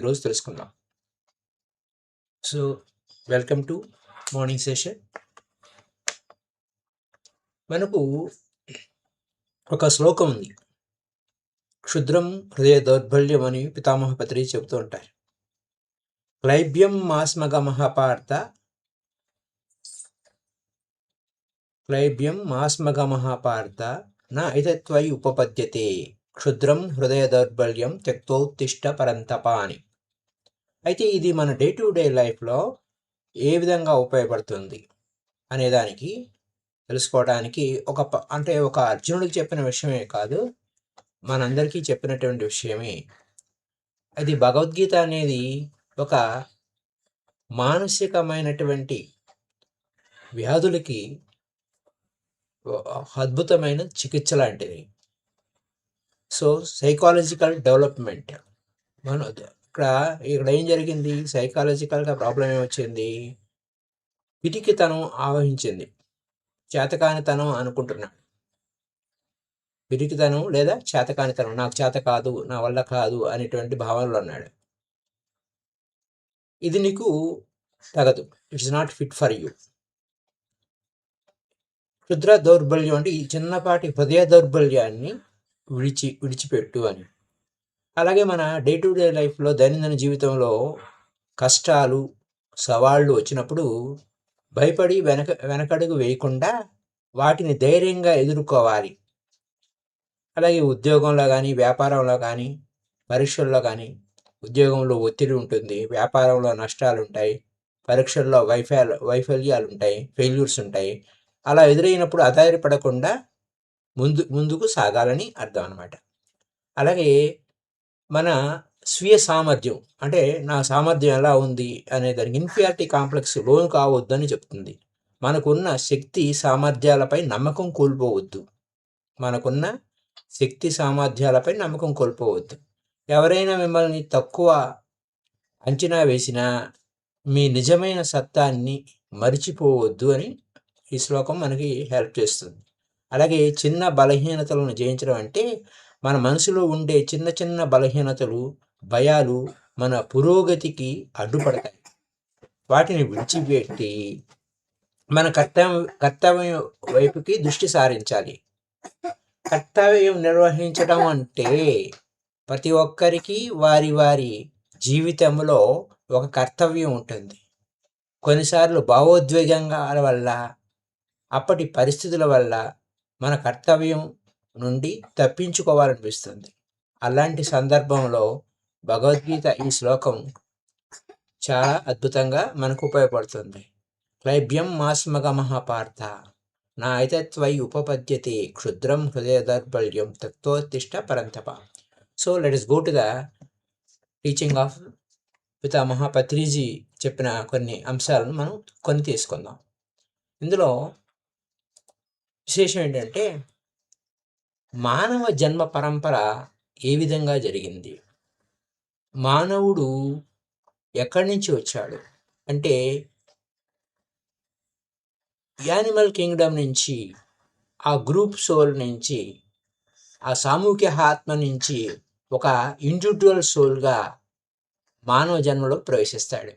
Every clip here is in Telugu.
ఈరోజు తెలుసుకుందాం. So welcome to morning session. మనకు ఒక శ్లోకం ఉంది, క్షుద్రం హృదయ దౌర్బల్యం అని పితామహ పత్రి చెబుతూ ఉంటారు. క్లైబ్యం మాస్మగమః పార్థ, క్లైబ్యం మాస్మగమః పార్థ నా ఐతత్వయి ఉపపద్యతే, క్షుద్రం హృదయ దౌర్బల్యం త్యక్తోత్తిష్ట పరంతప అని. అయితే ఇది మన డే టు డే లైఫ్లో ఏ విధంగా ఉపయోగపడుతుంది అనేదానికి తెలుసుకోవడానికి ఒక అర్జునుడికి చెప్పిన విషయమే కాదు, మనందరికీ చెప్పినటువంటి విషయమే. అది భగవద్గీత అనేది ఒక మానసికమైనటువంటి వ్యాధులకి అద్భుతమైన చికిత్స లాంటిది. సో సైకాలజికల్ డెవలప్మెంట్ ఇక్కడ ఏం జరిగింది, సైకాలజికల్గా ప్రాబ్లం ఏమొచ్చింది, పిరికితనం ఆవహించింది. చేతకానితనం అనుకుంటున్నాడు, పిరికితనం లేదా చేతకానితనం, నాకు చేత కాదు, నా వల్ల కాదు అనేటువంటి భావనలో ఉన్నాడు. ఇది నీకు తగదు, it's not fit for you. క్షుద్ర దౌర్బల్యం అంటే ఈ చిన్నపాటి హృదయ దౌర్బల్యాన్ని విడిచిపెట్టు అని. అలాగే మన డే టు డే లైఫ్లో దైనందిన జీవితంలో కష్టాలు సవాళ్ళు వచ్చినప్పుడు భయపడి వెనకడుగు వేయకుండా వాటిని ధైర్యంగా ఎదుర్కోవాలి. అలాగే ఉద్యోగంలో కానీ, వ్యాపారంలో కానీ, పరీక్షల్లో కానీ, ఉద్యోగంలో ఒత్తిడి ఉంటుంది, వ్యాపారంలో నష్టాలు ఉంటాయి, పరీక్షల్లో వైఫల్యాలు ఉంటాయి, ఫెయిల్యూర్స్ ఉంటాయి. అలా ఎదురైనప్పుడు ఆధారపడకుండా ముందుకు సాగాలని అర్థం అన్నమాట. అలాగే మన స్వీయ సామర్థ్యం అంటే నా సామర్థ్యం ఎలా ఉంది అనే దానికి ఇన్ఫీరియారిటీ కాంప్లెక్స్ లోను కావద్దని చెప్తుంది. మనకున్న శక్తి సామర్థ్యాలపై నమ్మకం కోల్పోవద్దు. మనకున్న శక్తి సామర్థ్యాలపై నమ్మకం కోల్పోవద్దు. ఎవరైనా మిమ్మల్ని తక్కువ అంచనా వేసినా మీ నిజమైన సత్తాన్ని మరిచిపోవద్దు అని ఈ శ్లోకం మనకి హెల్ప్ చేస్తుంది. అలాగే చిన్న బలహీనతలను జయించడం అంటే మన మనసులో ఉండే చిన్న చిన్న బలహీనతలు, భయాలు మన పురోగతికి అడ్డుపడతాయి. వాటిని విడిచిపెట్టి మన కర్తవ్యం వైపుకి దృష్టి సారించాలి. కర్తవ్యం నిర్వహించడం అంటే ప్రతి ఒక్కరికి వారి వారి జీవితంలో ఒక కర్తవ్యం ఉంటుంది. కొన్నిసార్లు భావోద్వేగాల వల్ల, అప్పటి పరిస్థితుల వల్ల మన కర్తవ్యం నుండి తప్పించుకోవాలనిపిస్తుంది. అలాంటి సందర్భంలో భగవద్గీత ఈ శ్లోకం చాలా అద్భుతంగా మనకు ఉపయోగపడుతుంది. క్లైబ్యం మాస్మగమః పార్థ నా ఐతత్వయి ఉపపద్యతే, క్షుద్రం హృదయ దౌర్బల్యం త్యక్తోత్తిష్ట పరంతప. So let us go to the teaching of Pitamaha Patriji చెప్పిన కొన్ని అంశాలను మనం కొన్ని తీసుకుందాం. ఇందులో విశేషం ఏంటంటే మానవ జన్మ పరంపర ఏ విధంగా జరిగింది, మానవుడు ఎక్కడి నుంచి వచ్చాడు అంటే యానిమల్ కింగ్డమ్ నుంచి, ఆ గ్రూప్ సోల్ నుంచి, ఆ సామూహిక ఆత్మ నుంచి ఒక ఇండివిజువల్ సోల్గా మానవ జన్మలో ప్రవేశిస్తాడు.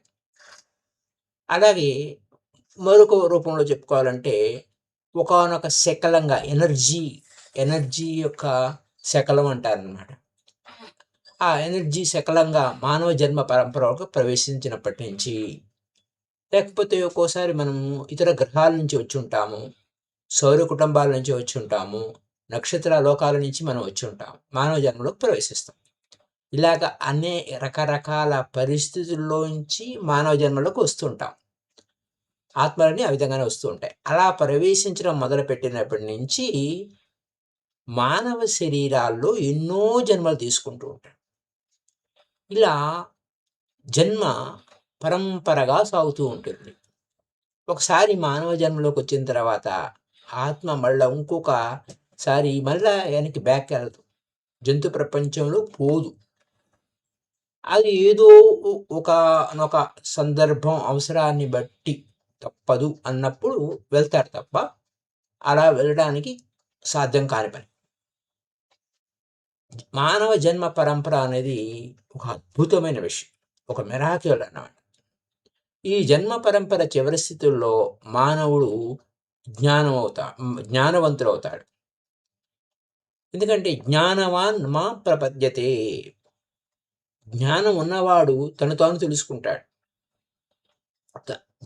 అలాగే మరొక రూపంలో చెప్పుకోవాలంటే ఒకానొక శకలంగా ఎనర్జీ యొక్క శకలం అంటారనమాట. ఆ ఎనర్జీ శకలంగా మానవ జన్మ పరంపరలోకి ప్రవేశించినప్పటి నుంచి, లేకపోతే ఒక్కోసారి మనము ఇతర గ్రహాల నుంచి వచ్చి ఉంటాము, సౌర కుటుంబాల నుంచి వచ్చి ఉంటాము, నక్షత్ర లోకాల నుంచి మనం వచ్చి ఉంటాము, మానవ జన్మలోకి ప్రవేశిస్తాం. ఇలాగ అనే రకరకాల పరిస్థితుల్లోంచి మానవ జన్మలోకి వస్తుంటాం. ఆత్మలన్నీ ఆ విధంగానే వస్తూ ఉంటాయి. అలా ప్రవేశించడం మొదలుపెట్టినప్పటి నుంచి మానవ శరీరాల్లో ఎన్నో జన్మలు తీసుకుంటూ ఉంటాడు. ఇలా జన్మ పరంపరగా సాగుతూ ఉంటుంది. ఒకసారి మానవ జన్మలోకి వచ్చిన తర్వాత ఆత్మ మళ్ళీ ఇంకొకసారి మళ్ళా వెనక్కి బ్యాక్ వెళ్ళదు, జంతు ప్రపంచంలో పోదు. అది ఏదో ఒక సందర్భం అవసరాన్ని బట్టి తప్పదు అన్నప్పుడు వెళ్తారు తప్ప అలా వెళ్ళడానికి సాధ్యం కాని పని. మానవ జన్మ పరంపర అనేది ఒక అద్భుతమైన విషయం. ఒక మిరాకిల్ అన్నమాట. ఈ జన్మ పరంపర చివరి స్థితుల్లో మానవుడు జ్ఞానవంతుడవుతాడు. ఎందుకంటే జ్ఞానవాన్ మా ప్రపద్యతే. జ్ఞానం ఉన్నవాడు తను తాను తెలుసుకుంటాడు.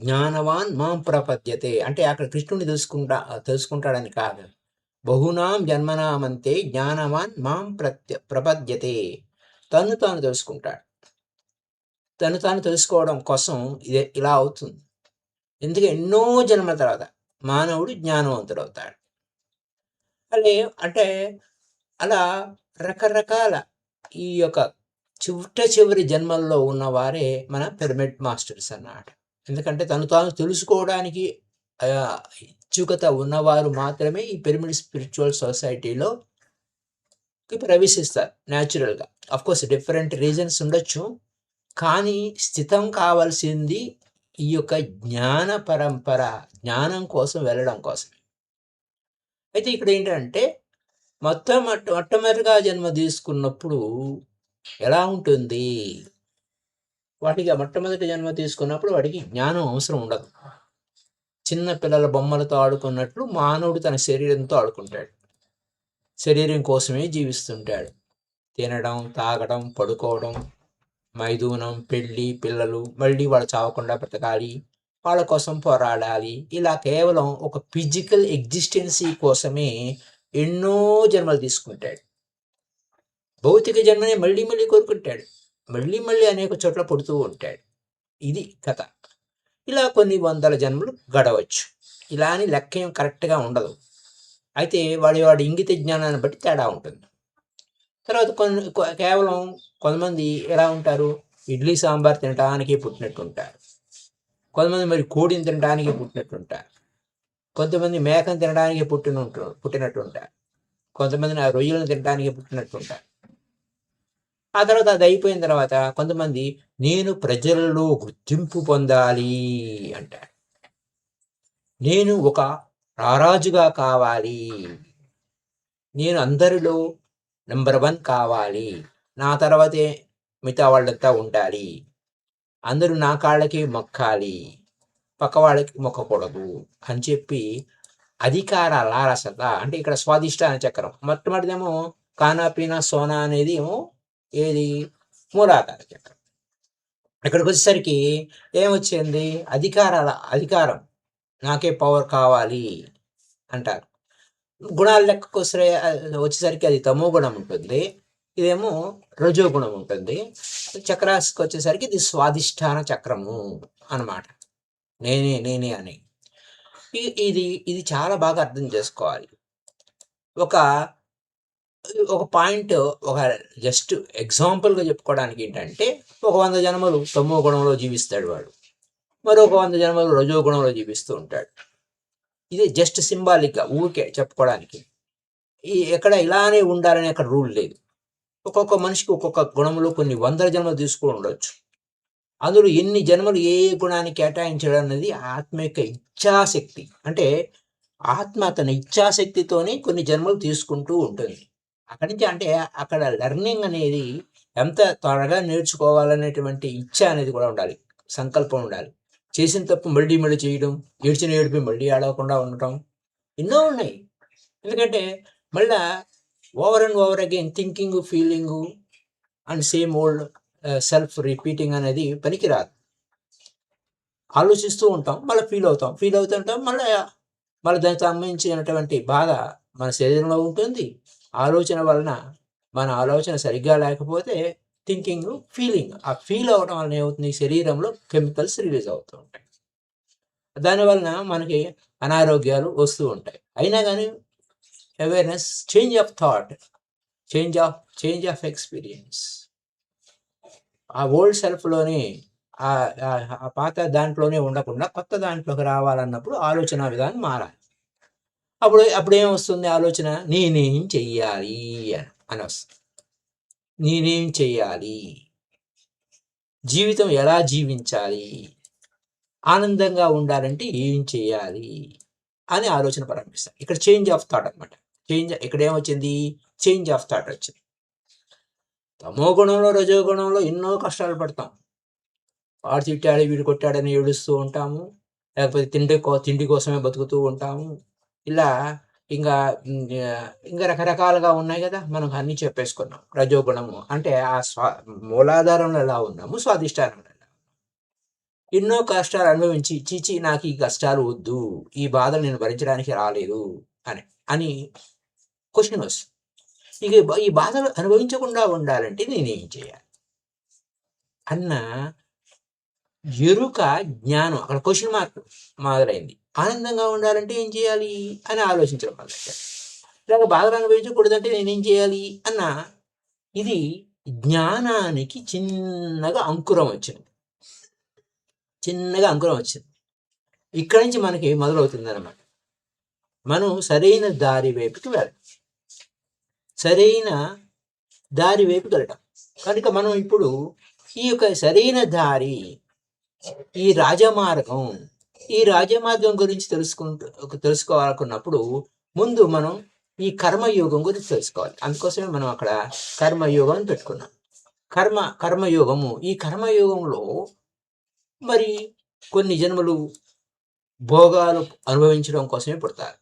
జ్ఞానవాన్ మాం ప్రపద్యతే అంటే అక్కడ కృష్ణుని తెలుసుకుంటాడని కాదు. బహునాం జన్మనామంతే జ్ఞానవాన్ మాం ప్రపద్యతే. తను తాను తెలుసుకుంటాడు. తను తాను తెలుసుకోవడం కోసం ఇదే ఇలా అవుతుంది. ఎందుకంటే ఎన్నో జన్మల తర్వాత మానవుడు జ్ఞానవంతుడు అవుతాడు. అంటే అలా రకరకాల ఈ యొక్క చివరి జన్మల్లో ఉన్నవారే మన పిరమిడ్ మాస్టర్స్ అన్నమాట. ఎందుకంటే తను తాను తెలుసుకోవడానికి ఇచ్చుకత ఉన్నవారు మాత్రమే ఈ పిరమిడ్ స్పిరిచువల్ సొసైటీలో ప్రవేశిస్తారు న్యాచురల్గా. అఫ్కోర్స్ డిఫరెంట్ రీజన్స్ ఉండొచ్చు, కానీ స్థితం కావాల్సింది ఈ యొక్క జ్ఞాన పరంపర, జ్ఞానం కోసం వెళ్ళడం కోసం. అయితే ఇక్కడ ఏంటంటే మొట్టమొదటిగా జన్మ తీసుకున్నప్పుడు ఎలా ఉంటుంది? వాటికి మొట్టమొదటి జన్మ తీసుకున్నప్పుడు వాడికి జ్ఞానం అవసరం ఉండదు. చిన్న పిల్లల బొమ్మలతో ఆడుకున్నట్లు మానవుడు తన శరీరంతో ఆడుకుంటాడు. శరీరం కోసమే జీవిస్తుంటాడు. తినడం, తాగడం, పడుకోవడం, మైథునం, పెళ్ళి, పిల్లలు, మళ్ళీ వాళ్ళు చావకుండా బ్రతకాలి, వాళ్ళ కోసం పోరాడాలి. ఇలా కేవలం ఒక ఫిజికల్ ఎగ్జిస్టెన్సీ కోసమే ఎన్నో జన్మలు తీసుకుంటాడు. భౌతిక జన్మనే మళ్ళీ మళ్ళీ కోరుకుంటాడు. మళ్ళీ మళ్ళీ అనేక చోట్ల పుడుతూ ఉంటాడు. ఇది కథ. ఇలా కొన్ని వందల జన్మలు గడవచ్చు. ఇలా అని లెక్క ఏం కరెక్ట్గా ఉండదు. అయితే వాడి ఇంగిత జ్ఞానాన్ని బట్టి తేడా ఉంటుంది. తర్వాత కేవలం కొంతమంది ఎలా ఉంటారు? ఇడ్లీ సాంబార్ తినడానికి పుట్టినట్టు ఉంటారు. కొంతమంది మరి కోడిని తినడానికి పుట్టినట్టుంటారు. కొంతమంది మేకను తినడానికి పుట్టినట్టు ఉంటారు. కొంతమంది నా రొయ్యలను తినడానికి పుట్టినట్టుంటారు. ఆ తర్వాత అది అయిపోయిన తర్వాత కొంతమంది నేను ప్రజలలో గుర్తింపు పొందాలి అంటారు. నేను ఒక రారాజుగా కావాలి, నేను అందరిలో నెంబర్ 1 కావాలి, నా తర్వాతే మిగతా వాళ్ళంతా ఉండాలి, అందరూ నా కాళ్ళకి మొక్కాలి, పక్క వాళ్ళకి మొక్కకూడదు అని చెప్పి అధికార లాలసత. అంటే ఇక్కడ స్వాదిష్టాన చక్రం. మొట్టమొదటిదేమో కానా పీనా సోనా అనేది ఏమో ఏది మూలాధార చక్రం. ఇక్కడికి వచ్చేసరికి ఏమొచ్చింది? అధికారం, నాకే పవర్ కావాలి అంటారు. గుణాల లెక్కకు వచ్చేసరికి అది తమో గుణం ఉంటుంది, ఇదేమో రజో గుణం ఉంటుంది. చక్రాస్కి వచ్చేసరికి ఇది స్వాదిష్టాన చక్రము అన్నమాట. నేనే అని. ఇది చాలా బాగా అర్థం చేసుకోవాలి. ఒక పాయింట్, ఒక జస్ట్ ఎగ్జాంపుల్గా చెప్పుకోవడానికి ఏంటంటే, ఒక 100 జన్మలు తమో గుణంలో జీవిస్తాడు వాడు, మరొక 100 జన్మలు రజో గుణంలో జీవిస్తూ ఉంటాడు. ఇది జస్ట్ సింబాలిక్గా ఊరికే చెప్పుకోవడానికి. ఎక్కడ ఇలానే ఉండాలని అక్కడ రూల్ లేదు. ఒక్కొక్క మనిషికి ఒక్కొక్క గుణంలో కొన్ని 100 జన్మలు తీసుకుని ఉండొచ్చు. అందులో ఎన్ని జన్మలు ఏ గుణాన్ని కేటాయించడం అనేది ఆత్మ యొక్క ఇచ్ఛాశక్తి. అంటే ఆత్మ తన ఇచ్ఛాశక్తితోనే కొన్ని జన్మలు తీసుకుంటూ ఉంటుంది. అక్కడి నుంచి అంటే అక్కడ లెర్నింగ్ అనేది ఎంత త్వరగా నేర్చుకోవాలనేటువంటి ఇచ్ఛ అనేది కూడా ఉండాలి, సంకల్పం ఉండాలి. చేసిన తప్పు మళ్ళీ చేయడం, ఏడ్చిన ఏడిపి మళ్ళీ ఆడవకుండా ఉండటం, ఎన్నో ఉన్నాయి. ఎందుకంటే మళ్ళా over and over again thinking, feeling and same old self repeating అనేది పనికిరాదు. ఆలోచిస్తూ ఉంటాం, మళ్ళీ ఫీల్ అవుతుంటాం, మళ్ళీ దానికి సంబంధించినటువంటి బాధ మన శరీరంలో ఉంటుంది. ఆలోచన వలన మన ఆలోచన సరిగ్గా లేకపోతే థింకింగ్, ఫీలింగ్, ఆ ఫీల్ అవడం వలన ఏమవుతుంది? శరీరంలో కెమికల్స్ రిలీజ్ అవుతూ ఉంటాయి. దానివలన మనకి అనారోగ్యాలు వస్తూ ఉంటాయి. అయినా కానీ awareness, change of thought, change of experience, ఆ ఓల్డ్ సెల్ఫ్లోనే ఆ పాత దాంట్లోనే ఉండకుండా కొత్త దాంట్లోకి రావాలన్నప్పుడు ఆలోచన విధానం మారాలి. అప్పుడు ఏమొస్తుంది ఆలోచన? నేనేం చెయ్యాలి అని వస్తుంది. నేనేం చెయ్యాలి, జీవితం ఎలా జీవించాలి, ఆనందంగా ఉండాలంటే ఏం చేయాలి అని ఆలోచన ప్రారంభిస్తాం. ఇక్కడ చేంజ్ ఆఫ్ థాట్ అనమాట. ఇక్కడ ఏమొచ్చింది? చేంజ్ ఆఫ్ థాట్ వచ్చింది. తమో గుణంలో, రజో గుణంలో ఎన్నో కష్టాలు పడతాం. వాడు తిట్టాడు వీడు కొట్టాడని ఏడుస్తూ ఉంటాము, లేకపోతే తిండి కోసమే బతుకుతూ ఉంటాము. ఇలా ఇంకా ఇంకా రకరకాలుగా ఉన్నాయి కదా, మనం అన్నీ చెప్పేసుకున్నాం. రజోగుణము అంటే ఆ మూలాధారంలో ఎలా ఉన్నాము, స్వాధిష్టానంలో ఎలా. ఎన్నో కష్టాలు అనుభవించి చీచి నాకు ఈ కష్టాలు వద్దు, ఈ బాధలు నేను భరించడానికి రాలేదు అని అని క్వశ్చన్ వస్తుంది. ఇక ఈ బాధలు అనుభవించకుండా ఉండాలంటే నేనేం చేయాలి అన్న ఎరుక, జ్ఞానం, అక్కడ క్వశ్చన్ మార్క్ మొదలైంది. ఆనందంగా ఉండాలంటే ఏం చేయాలి అని ఆలోచించడం మొదలెట్టారు. ఇలాగ బాధలు అనుభవించకూడదంటే నేనేం చేయాలి అన్న ఇది జ్ఞానానికి చిన్నగా అంకురం వచ్చింది. ఇక్కడి నుంచి మనకి మొదలవుతుంది అన్నమాట. మనం సరైన దారి వైపుకి వెళ్ళాలి, సరైన దారి వైపుకి వెళ్ళటం. కనుక మనం ఇప్పుడు ఈ యొక్క సరైన దారి, ఈ రాజమార్గం గురించి తెలుసుకోవాలనుకున్నప్పుడు ముందు మనం ఈ కర్మయోగం గురించి తెలుసుకోవాలి. అందుకోసమే మనం అక్కడ కర్మయోగం అని పెట్టుకున్నాం. కర్మయోగము, ఈ కర్మయోగంలో మరి కొన్ని జన్మలు భోగాలు అనుభవించడం కోసమే పుడతారు,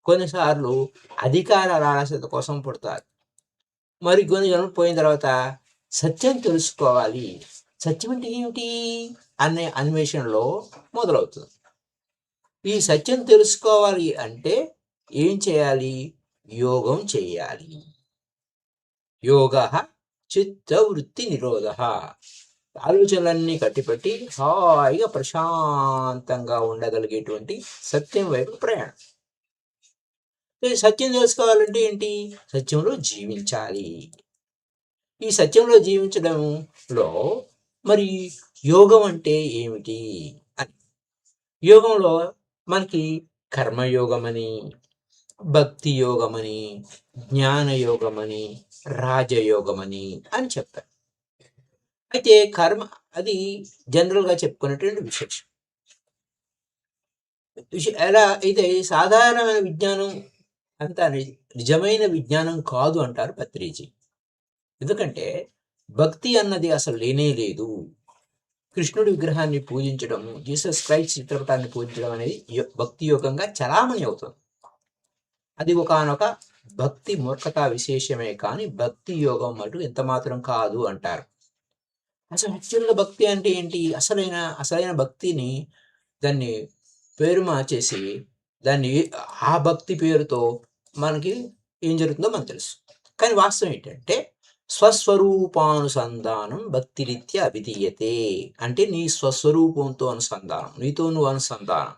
కొన్నిసార్లు అధికార లాలసత కోసం పుడతారు, మరి కొన్ని జన్మలు పోయిన తర్వాత సత్యం తెలుసుకోవాలి, సత్యం అంటే ఏమిటి అనే అన్వేషణలో మొదలవుతుంది. ఈ సత్యం తెలుసుకోవాలి అంటే ఏం చేయాలి? యోగం చేయాలి. యోగ చిత్తవృత్తి నిరోధ. ఆలోచనలన్నీ కట్టిపెట్టి హాయిగా ప్రశాంతంగా ఉండగలిగేటువంటి సత్యం వైపు ప్రయాణం. సత్యం తెలుసుకోవాలంటే ఏంటి? సత్యంలో జీవించాలి. ఈ సత్యంలో జీవించడంలో మరి యోగం అంటే ఏమిటి అని, యోగంలో మనకి కర్మయోగమని, భక్తి యోగమని, జ్ఞానయోగమని, రాజయోగమని అని చెప్తారు. అయితే కర్మ అది జనరల్గా చెప్పుకునేటువంటి విశేషం. ఎలా అయితే సాధారణమైన విజ్ఞానం అంతా నిజమైన విజ్ఞానం కాదు అంటారు పత్రిజీ. ఎందుకంటే భక్తి అన్నది అసలు లేనే లేదు. కృష్ణుడి విగ్రహాన్ని పూజించడం, జీసస్ క్రైస్ట్ చిత్రపటాన్ని పూజించడం అనేది భక్తి యోగంగా చలామణి అవుతుంది. అది ఒకానొక భక్తి మూర్ఖతా విశేషమే కానీ భక్తి యోగం అటు ఎంత మాత్రం కాదు అంటారు. అసలు యాక్చువల్గా భక్తి అంటే ఏంటి? అసలైన భక్తిని దాన్ని పేరు మార్చేసి దాన్ని ఆ భక్తి పేరుతో మనకి ఏం జరుగుతుందో మనకు తెలుసు. కానీ వాస్తవం ఏంటంటే స్వస్వరూపానుసంధానం భక్తిరీత్యా అవిధీయతే. అంటే నీ స్వస్వరూపంతో అనుసంధానం, నీతో నువ్వు అనుసంధానం,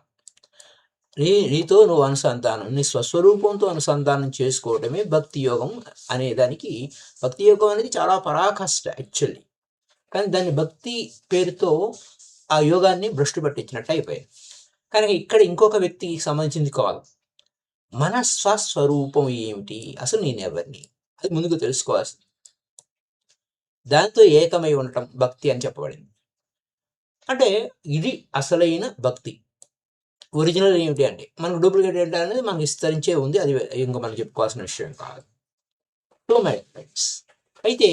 నీ స్వస్వరూపంతో అనుసంధానం చేసుకోవడమే భక్తి యోగం అనేదానికి. భక్తి యోగం అనేది చాలా పరాకష్ట యాక్చువల్లీ, కానీ దాన్ని భక్తి పేరుతో ఆ యోగాన్ని భ్రష్టు పట్టించినట్టు అయిపోయింది. కానీ ఇక్కడ ఇంకొక వ్యక్తికి సంబంధించింది కాదు. మన స్వస్వరూపం ఏమిటి, అసలు నేనెవరిని, అది ముందుకు తెలుసుకోవాల్సింది. దాంతో ఏకమై ఉండటం భక్తి అని చెప్పబడింది. అంటే ఇది అసలైన భక్తి. ఒరిజినల్ ఏమిటి అంటే మనకు డూప్లికేట్ ఏంటి అనేది మనకు విస్తరించే ఉంది, అది ఇంకా మనం చెప్పుకోవాల్సిన విషయం కాదు. సో మై ఫ్రెండ్స్, అయితే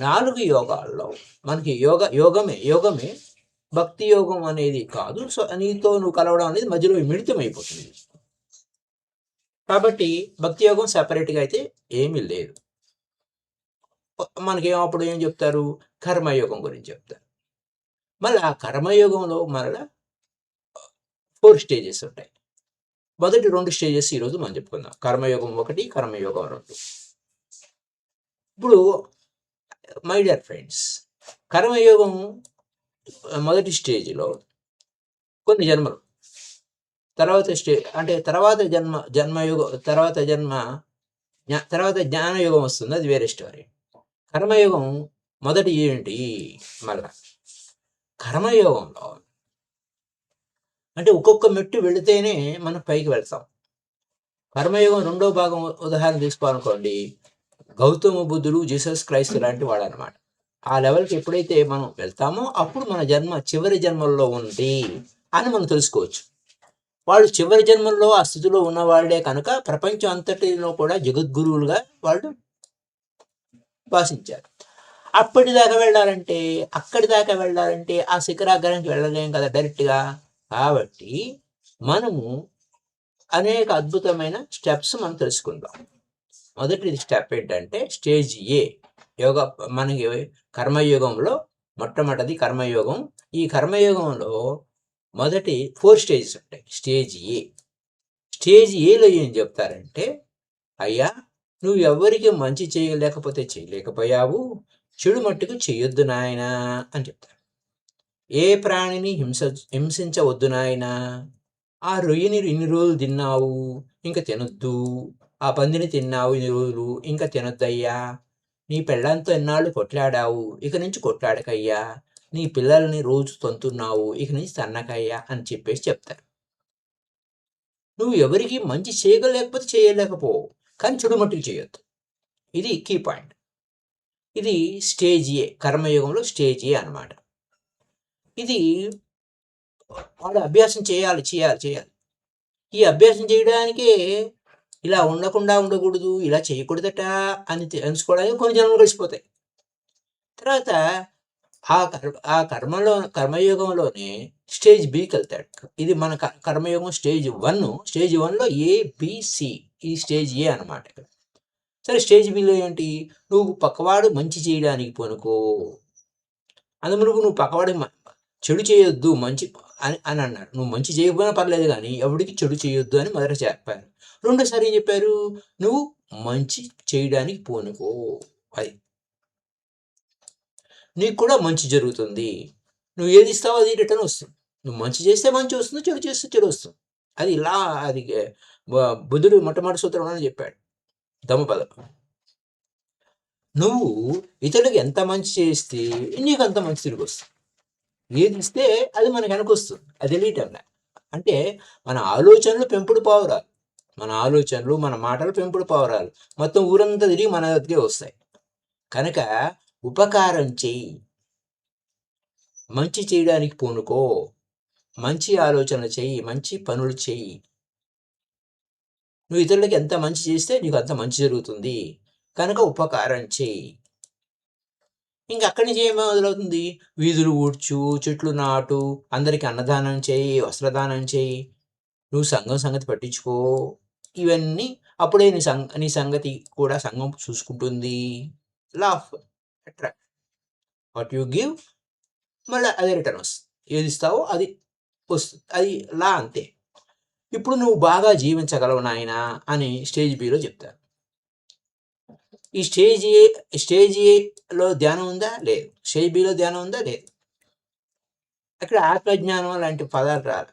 4 యోగాల్లో మనకి యోగమే భక్తి యోగం అనేది కాదు. సో నీతో నువ్వు కలవడం అనేది మధ్యలో మిళితం అయిపోతుంది. కాబట్టి భక్తి యోగం సెపరేట్గా అయితే ఏమీ లేదు. మనకేం అప్పుడు ఏం చెప్తారు? కర్మయోగం గురించి చెప్తారు. మళ్ళీ ఆ కర్మయోగంలో మళ్ళీ 4 స్టేజెస్ ఉంటాయి. మొదటి 2 స్టేజెస్ ఈరోజు మనం చెప్పుకుందాం. కర్మయోగం 1, కర్మయోగం 2. ఇప్పుడు మై డియర్ ఫ్రెండ్స్, కర్మయోగం మొదటి స్టేజ్లో కొన్ని జన్మలు, తర్వాత జ్ఞానయోగం వస్తుంది, అది వేరే స్టోరీ. కర్మయోగం మొదటి ఏంటి? మళ్ళా కర్మయోగంలో అంటే ఒక్కొక్క మెట్టు వెళితేనే మనం పైకి వెళ్తాం. కర్మయోగం 2వ భాగం ఉదాహరణ తీసుకోవాలనుకోండి, గౌతమ బుద్ధుడు, జీసస్ క్రైస్ట్ లాంటి వాడు అనమాట. ఆ లెవెల్కి ఎప్పుడైతే మనం వెళ్తామో అప్పుడు మన చివరి జన్మల్లో ఉంది అని మనం తెలుసుకోవచ్చు. వాళ్ళు చివరి జన్మల్లో ఆ స్థితిలో ఉన్నవాళ్లే కనుక ప్రపంచం అంతటిలో కూడా జగద్గురువులుగా వాళ్ళు భాషించారు. అక్కడి దాకా వెళ్ళాలంటే ఆ శిఖరాగ్రానికి వెళ్ళలేం కదా డైరెక్ట్గా. కాబట్టి మనము అనేక అద్భుతమైన స్టెప్స్ మనం తెలుసుకుందాం. మొదటి స్టెప్ ఏంటంటే స్టేజ్ ఏ యోగ. మనకి కర్మయోగంలో మొట్టమొదటిది కర్మయోగం. ఈ కర్మయోగంలో మొదటి 4 స్టేజెస్ ఉంటాయి. స్టేజ్ ఏలో ఏం చెప్తారంటే, అయ్యా నువ్వు ఎవరికి మంచి చేయలేకపోయావు, చెడు మట్టుకు చెయ్యొద్దు నాయనా అని చెప్తారు. ఏ ప్రాణిని హింసించవద్దు నాయనా. ఆ రొయ్యని ఇన్ని రోజులు తిన్నావు, ఇంకా తినొద్దు. ఆ పందిని తిన్నావు ఇన్ని రోజులు, ఇంకా తినొద్దయ్యా. నీ పెళ్ళంతో ఎన్నాళ్ళు కొట్లాడావు, ఇక నుంచి కొట్లాడకయ్యా. నీ పిల్లల్ని రోజు తంతున్నావు, ఇక నుంచి తన్నకయ్యా అని చెప్పేసి చెప్తారు. నువ్వు ఎవరికి మంచి చేయలేకపో, కానీ చెడు మట్టుకు చేయొద్దు. ఇది కీ పాయింట్. ఇది స్టేజ్ ఏ, కర్మయోగంలో స్టేజ్ ఏ అనమాట. ఇది వాడు అభ్యాసం చేయాలి. ఈ అభ్యాసం చేయడానికే ఇలా ఉండకూడదు, ఇలా చేయకూడదట అని తెలుసుకోవడానికి కొన్ని జన్మలు గడిచిపోతాయి. తర్వాత కర్మయోగంలోనే స్టేజ్ బికి వెళ్తాడు. ఇది మన కర్మయోగం స్టేజ్ 1. స్టేజ్ 1లో ఏబిసి, ఈ స్టేజ్ ఏ అనమాట. సరే, స్టేజ్ బిలో ఏంటి? నువ్వు పక్కవాడు మంచి చేయడానికి పూనుకో. అందులో నువ్వు పక్కవాడి చెడు చేయొద్దు, మంచి అని అన్నారు. నువ్వు మంచి చేయకపోయినా పర్లేదు, కానీ ఎవరికి చెడు చేయొద్దు అని మొదట చెప్పారు. రెండోసారి ఏం చెప్పారు? నువ్వు మంచి చేయడానికి పూనుకో. అది నీకు కూడా మంచి జరుగుతుంది. నువ్వు ఏది ఇస్తావో అది రిటర్న్ వస్తుంది. నువ్వు మంచి చేస్తే మంచి వస్తుంది, చెడు చేస్తే చెడు వస్తుంది. అది బుద్ధుడు మొట్టమొదటి సూత్రం అని చెప్పాడు, ధమ్మపదం. నువ్వు ఇతరులకు ఎంత మంచి చేస్తే నీకు అంత మంచి తిరిగి వస్తుంది. ఏది ఇస్తే అది మనకు వెనకొస్తుంది. అది తెలియటం అంటే మన ఆలోచనలు పెంపుడు పావురాలు, మన మాటలు పెంపుడు పావురాలు మొత్తం ఊరంతా తిరిగి మన దగ్గరే వస్తాయి. కనుక ఉపకారం చెయ్యి, మంచి చేయడానికి పూనుకో, మంచి ఆలోచనలు చెయ్యి, మంచి పనులు చెయ్యి. నువ్వు ఇతరులకి ఎంత మంచి చేస్తే నీకు అంత మంచి జరుగుతుంది. కనుక ఉపకారం చెయ్యి. ఇంక అక్కడి నుంచి ఏమో మొదలవుతుంది? వీధులు ఊడ్చు, చెట్లు నాటు, అందరికీ అన్నదానం చేయి, వస్త్రదానం చేయి, నువ్వు సంఘం సంగతి పట్టించుకో. ఇవన్నీ అప్పుడే నీ సంగతి కూడా సంఘం చూసుకుంటుంది. Law of attraction. What you give మళ్ళీ అదే రిటర్న్ వస్తుంది. ఏది ఇస్తావో అది వస్తుంది. అది లా అంతే. ఇప్పుడు నువ్వు బాగా జీవించగలవు నాయనా అని స్టేజ్ బిలో చెప్తారు. ఈ స్టేజ్ ఏలో ధ్యానం ఉందా? లేదు. స్టేజ్ బిలో ధ్యానం ఉందా? లేదు. అక్కడ ఆత్మజ్ఞానం లాంటి పదాలు రాదు.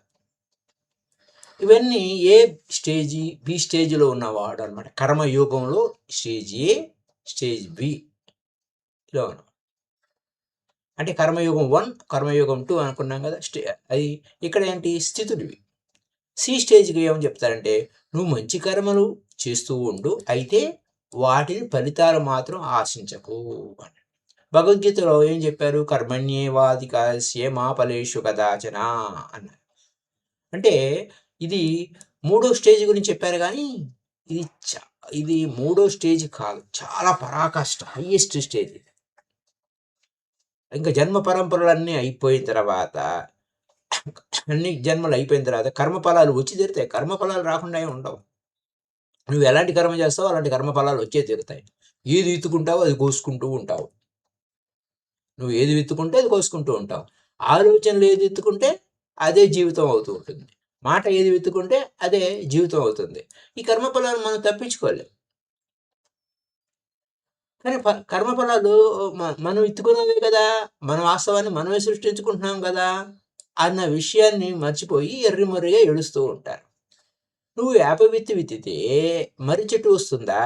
ఇవన్నీ ఏ స్టేజీ, బి స్టేజ్లో ఉన్నవాడు అనమాట. కర్మయోగంలో స్టేజ్ ఏ, స్టేజ్ బిలో ఉన్న. అంటే కర్మయోగం 1, కర్మయోగం 2 అనుకున్నాం కదా. అది ఇక్కడ ఏంటి? స్థితుడివి. సి స్టేజ్కి ఏమని చెప్తారంటే, నువ్వు మంచి కర్మలు చేస్తూ ఉండు, అయితే వాటిని ఫలితాలు మాత్రం ఆశించకు అని. భగవద్గీతలో ఏం చెప్పారు? కర్మణ్యేవాధికారస్య మా ఫలేషు కదాచన అన్నారు. అంటే ఇది 3వ స్టేజ్ గురించి చెప్పారు, కానీ ఇది 3వ స్టేజ్ కాదు, చాలా పరాకాష్ట, హైయెస్ట్ స్టేజ్. ఇంకా జన్మ పరంపరలన్నీ అయిపోయిన తర్వాత, అన్ని జన్మలు అయిపోయిన తర్వాత కర్మఫలాలు వచ్చి తీరుతాయి. కర్మఫలాలు రాకుండా ఉండవు. నువ్వు ఎలాంటి కర్మ చేస్తావో అలాంటి కర్మఫలాలు వచ్చే తీరుతాయి. ఏది విత్తుకుంటావో అది కోసుకుంటూ ఉంటావు. నువ్వు ఏది విత్తుకుంటే అది కోసుకుంటూ ఉంటావు. ఆలోచనలు ఏది విత్తుకుంటే అదే జీవితం అవుతూ ఉంటుంది. మాట ఏది విత్తుకుంటే అదే జీవితం అవుతుంది. ఈ కర్మఫలాలు మనం తప్పించుకోలేం. కానీ కర్మఫలాలు మనం విత్తుకున్నవే కదా, మన వాస్తవాన్ని మనమే సృష్టించుకుంటున్నాం కదా అన్న విషయాన్ని మర్చిపోయి ఎర్రిమర్రిగా ఏడుస్తూ ఉంటారు. నువ్వు వేప విత్తితే మర్రి చెట్టు వస్తుందా?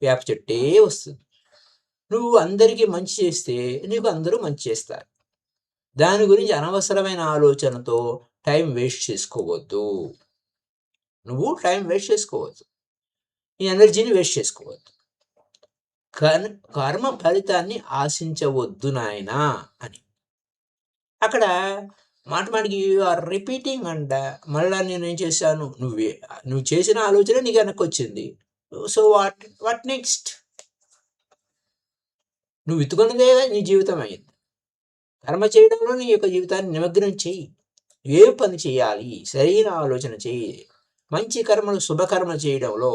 వేప చెట్టే వస్తుంది. నువ్వు అందరికీ మంచి చేస్తే నీకు అందరూ మంచి చేస్తారు. దాని గురించి అనవసరమైన ఆలోచనతో టైం వేస్ట్ చేసుకోవద్దు. నువ్వు టైం వేస్ట్ చేసుకోవద్దు, ఈ ఎనర్జీని వేస్ట్ చేసుకోవద్దు. కర్మ ఫలితాన్ని ఆశించవద్దు నాయనా అని. అక్కడ మాటికి రిపీటింగ్ అంట. మళ్ళా నేనేం చేశాను? నువ్వు చేసిన ఆలోచన నీకు వెనక్కి వచ్చింది. So what next? నువ్వు వెతుకున్నదే నీ జీవితం అయింది. కర్మ చేయడంలో నీ యొక్క జీవితాన్ని నిమగ్నం చెయ్యి. ఏ పని చేయాలి, సరైన ఆలోచన చెయ్యి. మంచి కర్మలు శుభకర్మలు చేయడంలో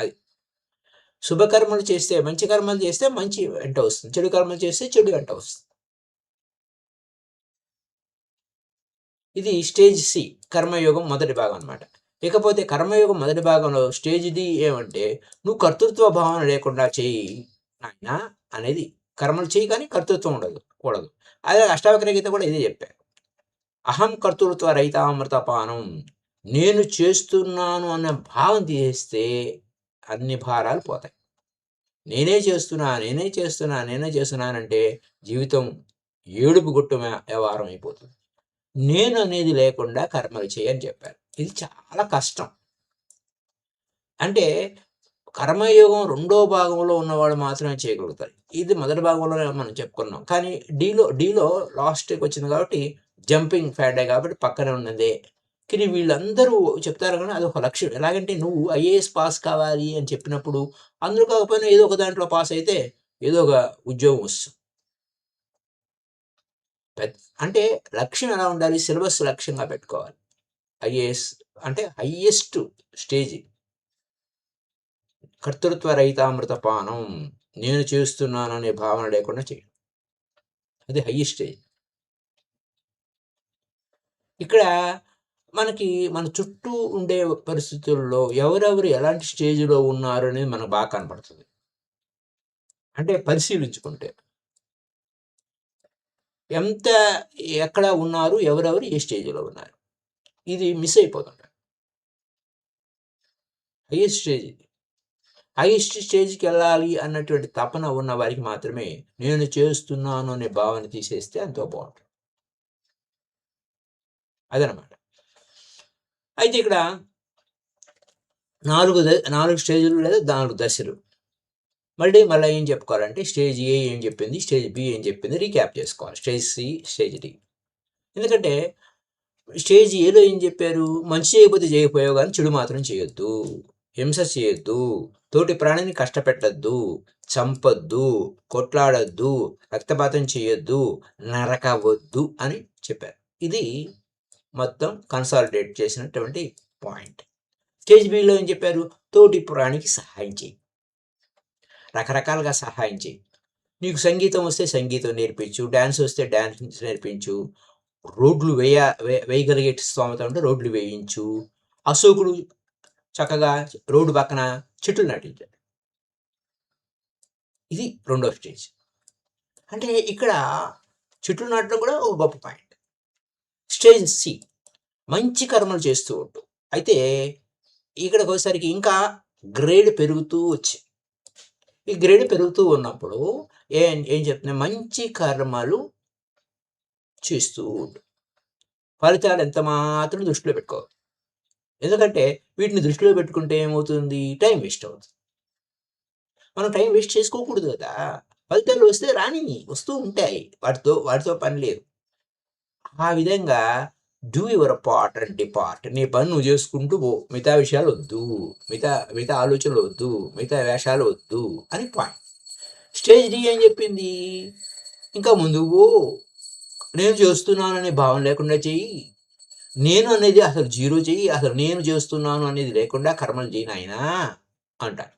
అది శుభకర్మలు చేస్తే మంచి కర్మలు చేస్తే మంచి వెంట వస్తుంది, చెడు కర్మలు చేస్తే చెడు వెంట వస్తుంది. ఇది స్టేజ్ సి, కర్మయోగం మొదటి భాగం అనమాట. ఇకపోతే కర్మయోగం మొదటి భాగంలో స్టేజ్ డి ఏమంటే, నువ్వు కర్తృత్వ భావన లేకుండా చేయి నాయన అనేది. కర్మలు చేయి కానీ కర్తృత్వం కూడదు. అదే అష్టావక్ర గీత కూడా ఇదే చెప్పారు. అహం కర్తృత్వ రహితామృతపానం, నేను చేస్తున్నాను అన్న భావం తీసేస్తే అన్ని భారాలు పోతాయి. నేనే చేస్తున్నానంటే జీవితం ఏడుపు గుట్టు వ్యవహారం అయిపోతుంది. నేను అనేది లేకుండా కర్మలు చేయని చెప్పారు. ఇది చాలా కష్టం. అంటే కర్మయోగం రెండో భాగంలో ఉన్నవాళ్ళు మాత్రమే చేయగలుగుతారు. ఇది మొదటి భాగంలోనే మనం చెప్పుకున్నాం. కానీ డీలో లాస్ట్కి వచ్చింది కాబట్టి జంపింగ్ ఫ్యాడే కాబట్టి పక్కనే ఉన్నదే. కానీ వీళ్ళందరూ చెప్తారు కానీ అదొక లక్ష్యం. ఎలాగంటే నువ్వు ఐఏఎస్ పాస్ కావాలి అని చెప్పినప్పుడు అందరూ కాకపోయినా ఏదో ఒక దాంట్లో పాస్ అయితే ఏదో ఒక ఉద్యోగం వస్తుంది. అంటే లక్ష్యం ఎలా ఉండాలి? సిలబస్ లక్ష్యంగా పెట్టుకోవాలి. ఐఏఎస్ అంటే హయ్యెస్ట్ స్టేజ్. కర్తృత్వ రహితామృతపానం, నేను చేస్తున్నాను అనే భావన లేకుండా చేయడం, అది హయ్యెస్ట్ స్టేజ్. ఇక్కడ మనకి మన చుట్టూ ఉండే పరిస్థితుల్లో ఎవరెవరు ఎలాంటి స్టేజ్లో ఉన్నారు అనేది మనకు బాగా కనపడుతుంది. అంటే పరిశీలించుకుంటే ఎక్కడ ఉన్నారు, ఎవరెవరు ఏ స్టేజ్లో ఉన్నారు, ఇది మిస్ అయిపోతుంటారు. హైయెస్ట్ స్టేజ్కి వెళ్ళాలి అన్నటువంటి తపన ఉన్న వారికి మాత్రమే నేను చేస్తున్నాను అనే భావన తీసేస్తే ఎంతో బాగుంటుంది. అదనమాట. అయితే ఇక్కడ 4 స్టేజ్లు లేదా 4 దశలు. మళ్ళీ ఏం చెప్పుకోవాలంటే స్టేజ్ ఏ ఏం చెప్పింది, స్టేజ్ బి ఏం చెప్పింది రీక్యాప్ చేసుకోవాలి. Stage C, stage D. ఎందుకంటే స్టేజ్ ఏలో ఏం చెప్పారు? మంచి చేయకపోతే చేయకపోయావు కానీ చెడు మాత్రం చేయొద్దు, హింస చేయొద్దు, తోటి ప్రాణిని కష్టపెట్టద్దు, చంపొద్దు, కొట్లాడొద్దు, రక్తపాతం చేయొద్దు, నరకవద్దు అని చెప్పారు. ఇది మొత్తం కన్సాలిడేట్ చేసినటువంటి పాయింట్. స్టేజ్ బిలో ఏం చెప్పారు? తోటి ప్రాణికి సహాయం చేయి, రకరకాలుగా సహాయం చేయి. నీకు సంగీతం వస్తే సంగీతం నేర్పించు, డ్యాన్స్ వస్తే డ్యాన్స్ నేర్పించు, రోడ్లు వేయగలిగే స్తోమత ఉంటే రోడ్లు వేయించు. అశోకుడు చక్కగా రోడ్డు పక్కన చెట్లు నాటించాడు. ఇది రెండో స్టేజ్. అంటే ఇక్కడ చెట్లు నాటడం కూడా ఒక గొప్ప పాయింట్. స్టేజ్ సి, మంచి కర్మలు చేస్తూ ఉంటూ. అయితే ఇక్కడికి వచ్చేసరికి ఇంకా గ్రేడ్ పెరుగుతూ వచ్చి, ఈ గ్రేడ్ పెరుగుతూ ఉన్నప్పుడు ఏం చెప్తున్నా, మంచి కర్మలు చేస్తూ ఉండు. ఫలితాలు ఎంత మాత్రం దృష్టిలో పెట్టుకోవాలి. ఎందుకంటే వీటిని దృష్టిలో పెట్టుకుంటే ఏమవుతుంది? టైం వేస్ట్ అవుతుంది. మనం టైం వేస్ట్ చేసుకోకూడదు కదా. ఫలితాలు వస్తే వస్తూ ఉంటాయి, వాటితో పని లేదు. ఆ విధంగా do your part and depart. నీ పని నువ్వు చేసుకుంటూ పో, మిగతా విషయాలు వద్దు, మిగతా ఆలోచనలు వద్దు, మిగతా వేషాలు వద్దు అని పాయింట్. స్టేజ్ డి ఏం చెప్పింది? ఇంకా ముందుకు నేను చేస్తున్నాననే భావన లేకుండా చెయ్యి, నేను అనేది అసలు జీరో చెయ్యి, అసలు నేను చేస్తున్నాను అనేది లేకుండా కర్మలు చేయి నాయనా అంటారు.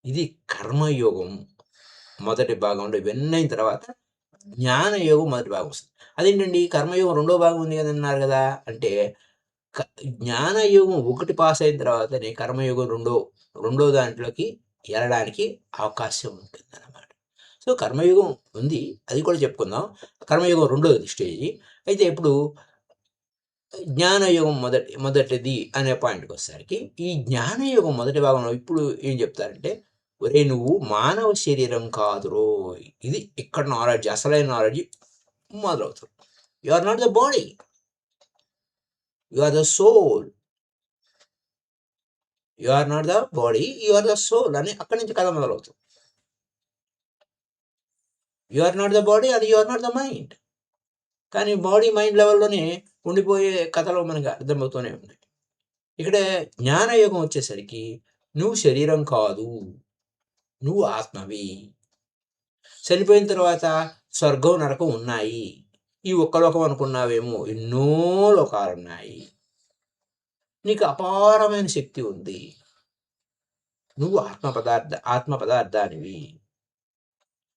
ఇది కర్మయోగం మొదటి భాగంలో. ఇవన్నీ అయిన తర్వాత జ్ఞానయోగం మొదటి భాగం వస్తుంది. అదేంటండి కర్మయోగం రెండో భాగం ఉంది కదా అన్నారు కదా అంటే, జ్ఞానయోగం ఒకటి పాస్ అయిన తర్వాతనే కర్మయోగం రెండో దాంట్లోకి వెళ్ళడానికి అవకాశం ఉంటుంది అన్నమాట. సో కర్మయోగం ఉంది, అది కూడా చెప్పుకుందాం. కర్మయోగం రెండోది స్టేజ్. అయితే ఇప్పుడు జ్ఞానయోగం మొదటిది అనే పాయింట్కి వచ్చేసరికి, ఈ జ్ఞానయోగం మొదటి భాగంలో ఇప్పుడు ఏం చెప్తారంటే, ఒరే నువ్వు మానవ శరీరం కాదురో. ఇది ఇక్కడ నాలెడ్జ్, అసలైన నాలెడ్జ్ మొదలవుతుంది. You are not the body, you are the soul. You are not the body, you are the soul అని అక్కడి నుంచి కథ మొదలవుతుంది. You are not the body and you are not the mind. కానీ బాడీ మైండ్ లెవెల్లోనే ఉండిపోయే కథలో మనకి అర్థమవుతూనే ఉన్నాయి. ఇక్కడ జ్ఞానయోగం వచ్చేసరికి నువ్వు శరీరం కాదు, నువ్వు ఆత్మవి. చనిపోయిన తర్వాత స్వర్గం నరకం ఉన్నాయి. ఈ ఒక్క లోకం అనుకున్నావేమో, ఎన్నో లోకాలున్నాయి. నీకు అపారమైన శక్తి ఉంది. నువ్వు ఆత్మ పదార్థానివి.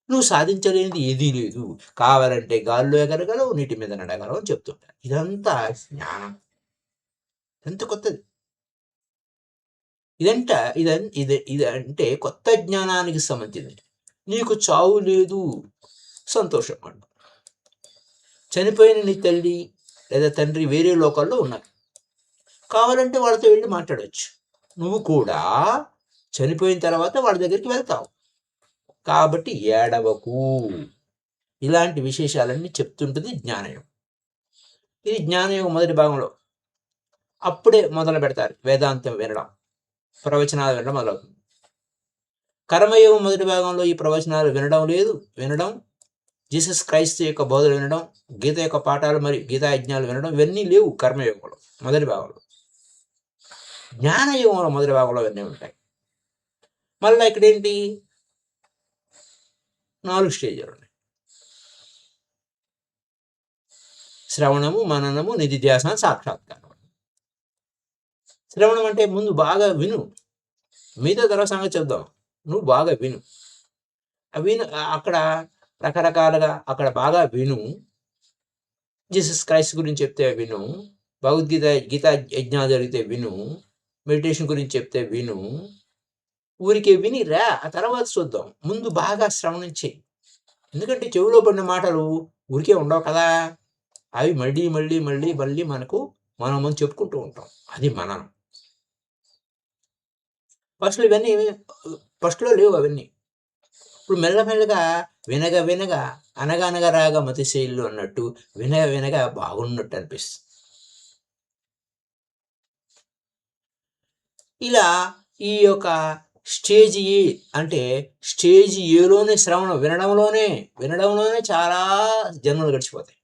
నువ్వు సాధించలేనిది ఏదీ లేదు. కావాలంటే గాల్లో ఎగరగలవు, నీటి మీద నడగలవు అని చెప్తుంటారు. ఇదంతా జ్ఞానం. ఎంత కొత్తది. ఇదంటే కొత్త జ్ఞానానికి సంబంధించింది. నీకు చావు లేదు, సంతోషం అంట. చనిపోయిన నీ తల్లి లేదా తండ్రి వేరే లోకాల్లో ఉన్నారు. కావాలంటే వాళ్ళతో వెళ్ళి మాట్లాడవచ్చు. నువ్వు కూడా చనిపోయిన తర్వాత వాళ్ళ దగ్గరికి వెళ్తావు. కాబట్టి ఏడవకు. ఇలాంటి విశేషాలన్నీ చెప్తుంటుంది జ్ఞానయోగం. ఇది జ్ఞానయోగం మొదటి భాగంలో. అప్పుడే మొదలు పెడతారు వేదాంతం వినడం, ప్రవచనాలు వినడం మొదలవుతుంది. కర్మయోగం మొదటి భాగంలో ఈ ప్రవచనాలు వినడం లేదు. వినడం, జీసస్ క్రైస్తు యొక్క బోధలు వినడం, గీత యొక్క పాఠాలు మరియు గీతా యజ్ఞాలు వినడం, ఇవన్నీ లేవు కర్మయోగంలో మొదటి భాగంలో. జ్ఞానయోగంలో మొదటి భాగంలో ఇవన్నీ ఉంటాయి. మళ్ళీ ఇక్కడేంటి 4 స్టేజ్లు ఉన్నాయి. శ్రవణము, మననము, నిధిధ్యాసన, సాక్షాత్కారం. శ్రవణం అంటే ముందు బాగా విను, మిగతా తర్వాత సంగతి చెప్దాం. నువ్వు బాగా విను. విను, అక్కడ రకరకాలుగా అక్కడ బాగా విను. జీసస్ క్రైస్ట్ గురించి చెప్తే విను, గీతా యజ్ఞాలు జరిగితే విను, మెడిటేషన్ గురించి చెప్తే విను. ఊరికే విని రా, ఆ తర్వాత చూద్దాం. ముందు బాగా శ్రవణం చెయ్యి. ఎందుకంటే చెవిలో పడిన మాటలు ఊరికే ఉండవు కదా. అవి మళ్ళీ మళ్ళీ మళ్ళీ మళ్ళీ మనం చెప్పుకుంటూ ఉంటాం. అది మనం ఫస్ట్లో లేవు అవన్నీ. ఇప్పుడు మెల్లమెల్లగా వినగా వినగా అనగా అనగా రాగా మతిశైలు అన్నట్టు వినగా వినగా బాగున్నట్టు అనిపిస్తుంది. ఇలా ఈ యొక్క స్టేజ్ ఏ అంటే స్టేజ్ ఏలోనే శ్రవణం వినడంలోనే చాలా జన్మలు గడిచిపోతాయి.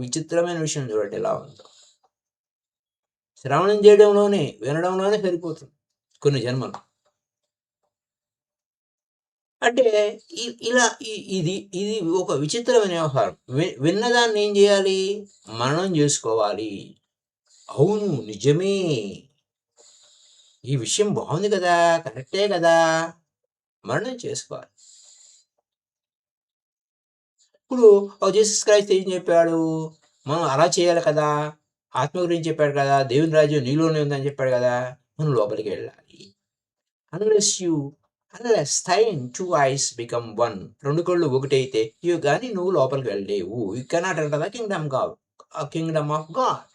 విచిత్రమైన విషయం చూడండి ఎలా ఉందో. శ్రవణం చేయడంలోనే వినడంలోనే సరిపోతుంది కొన్ని జన్మలు. అంటే ఇలా ఇది ఒక విచిత్రమైన వ్యవహారం. విన్నదాన్ని ఏం చేయాలి? మననం చేసుకోవాలి. అవును, నిజమే, ఈ విషయం బాగుంది కదా, కరెక్టే కదా, మననం చేసుకోవాలి. ఇప్పుడు జీసస్ క్రైస్ట్ ఏం చెప్పాడు? మనం అలా చేయాలి కదా, ఆత్మ గురించి చెప్పాడు కదా, దేవుని రాజ్యం నీలోనే ఉందని చెప్పాడు కదా, మనం లోపలికి వెళ్ళాలి. అన్లెస్ థైన్ 2 eyes become 1, 2 కళ్ళు ఒకటైతే ఇవి కానీ నువ్వు లోపలికి వెళ్ళలేవు. You cannot enter the kingdom of God.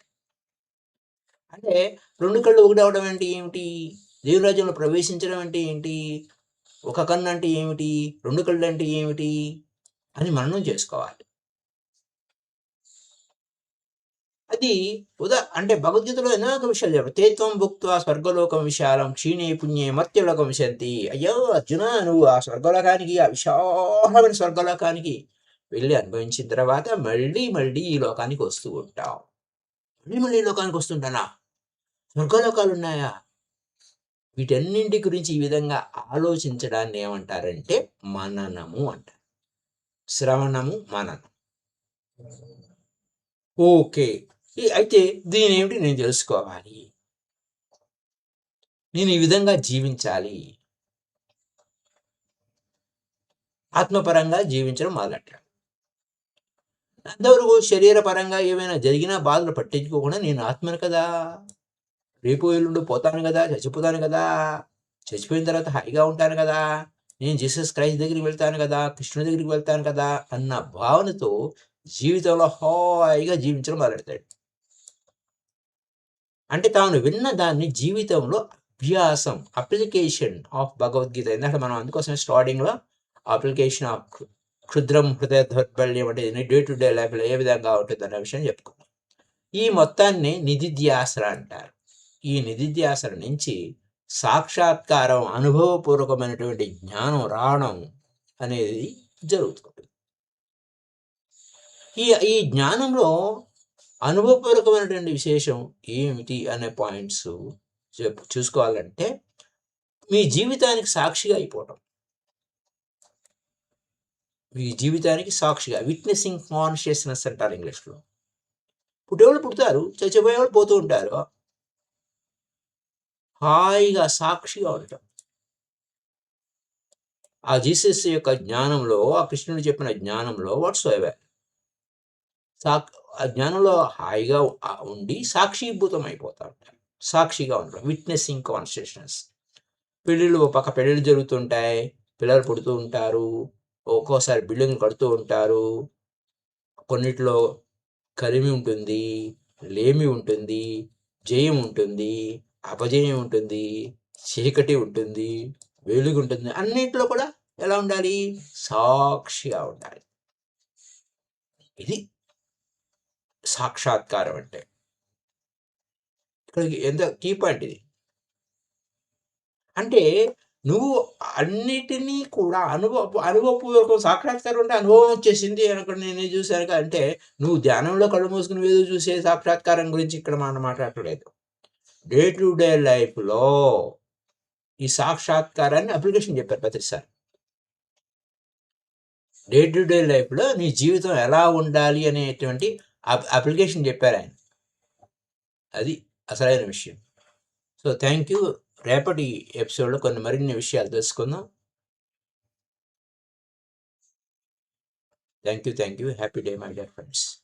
అంటే 2 కళ్ళు ఒకటి అవడం అంటే ఏమిటి? దేవుని రాజ్యంలో ప్రవేశించడం అంటే ఏంటి? ఒక కన్ను అంటే ఏమిటి? 2 కళ్ళు అంటే ఏమిటి అని మననం చేసుకోవాలి. అది అంటే భగవద్గీతలో అనేక విషయాలు చెప్పారు. తేత్వం భుక్త్వా స్వర్గలోకం విశాలం క్షీణే పుణ్యే మర్త్యలోకం విశంతి. అయ్యో అర్జున, నువ్వు ఆ స్వర్గలోకానికి, ఆ విశాలమైన స్వర్గలోకానికి వెళ్ళి అనుభవించిన తర్వాత మళ్ళీ మళ్ళీ ఈ లోకానికి వస్తూ ఉంటావు. మళ్ళీ ఈ లోకానికి వస్తుంటానా? స్వర్గలోకాలు ఉన్నాయా? వీటన్నింటి గురించి ఈ విధంగా ఆలోచించడాన్ని ఏమంటారంటే మననము అంటారు. శ్రవణము, మననం. ఓకే, అయితే దీని ఏమిటి నేను తెలుసుకోవాలి, నేను ఈ విధంగా జీవించాలి, ఆత్మపరంగా జీవించడం మొదలెట్టాను. అంతవరకు శరీరపరంగా ఏమైనా జరిగినా బాధలు పట్టించుకోకుండా నేను ఆత్మను కదా, రేపు ఎల్లుండి పోతాను కదా, చచ్చిపోతాను కదా, చచ్చిపోయిన తర్వాత హాయిగా ఉంటాను కదా, నేను జీసస్ క్రైస్ట్ దగ్గరికి వెళ్తాను కదా, కృష్ణుడి దగ్గరికి వెళ్తాను కదా అన్న భావనతో జీవితంలో హాయిగా జీవించడం మొదలెడతాడు. అంటే తాను విన్న దాన్ని జీవితంలో అప్లికేషన్ ఆఫ్ భగవద్గీత. ఎందుకంటే మనం అందుకోసం స్టార్టింగ్లో అప్లికేషన్ ఆఫ్ క్షుద్రం హృదయ దౌర్బల్యం అంటే డే టు డే లైఫ్లో ఏ విధంగా ఉంటుంది అనే విషయం చెప్పుకున్నాం. ఈ మొత్తాన్ని నిధిధ్యాసన అంటారు. ఈ నిధిధ్యాసన నుంచి సాక్షాత్కారం, అనుభవపూర్వకమైనటువంటి జ్ఞానం రావడం అనేది జరుగుతుంది. ఈ జ్ఞానంలో అనుభవపూర్వకమైనటువంటి విశేషం ఏమిటి అనే పాయింట్స్ చూసుకోవాలంటే మీ జీవితానికి సాక్షిగా అయిపోవటం. మీ జీవితానికి సాక్షిగా విట్నెసింగ్ కాన్షియస్నెస్ అంటారు ఇంగ్లీష్లో. పుట్టేవాళ్ళు పుడతారు, చచ్చిపోయేవాళ్ళు పోతూ ఉంటారు. హాయిగా సాక్షిగా ఉండటం. ఆ జీసస్ యొక్క జ్ఞానంలో, ఆ కృష్ణుడు చెప్పిన జ్ఞానంలో వాట్స్ ఎవర్ ఆ జ్ఞానంలో హాయిగా ఉండి సాక్షీభూతం అయిపోతా ఉంటారు. సాక్షిగా ఉంటారు. Witnessing consciousness. పెళ్ళిళ్ళు ఒక పక్క పెళ్ళిళ్ళు జరుగుతుంటాయి, పిల్లలు పుడుతూ ఉంటారు, ఒక్కోసారి బిల్డింగ్లు కడుతూ ఉంటారు. కొన్నిట్లో కలిమి ఉంటుంది, లేమి ఉంటుంది, జయం ఉంటుంది, అపజయం ఉంటుంది, చీకటి ఉంటుంది, వెలుగు ఉంటుంది. అన్నింటిలో కూడా ఎలా ఉండాలి? సాక్షిగా ఉండాలి. ఇది సాక్షాత్కారం అంటే. ఇక్కడికి ఎంత కీ పాయింట్ ఇది. అంటే నువ్వు అన్నిటినీ కూడా అనుభవపూర్వకం సాక్షాత్కారం అంటే అనుభవం వచ్చేసింది అనుకోండి. నేను చూశాను అంటే నువ్వు ధ్యానంలో కళ్ళు మూసుకుని ఏదో చూసే సాక్షాత్కారం గురించి ఇక్కడ మనం మాట్లాడలేదు. డే టు డే లైఫ్లో ఈ సాక్షాత్కారాన్ని అప్లికేషన్ చెప్పారు ప్రతిసారి. డే టు డే లైఫ్లో నీ జీవితం ఎలా ఉండాలి అనేటువంటి అప్లికేషన్ చెప్పారు ఆయన. అది అసలైన విషయం. So thank you. రేపటి ఎపిసోడ్లో కొన్ని మరిన్ని విషయాలు తెలుసుకుందాం. Thank you. Happy day my dear friends.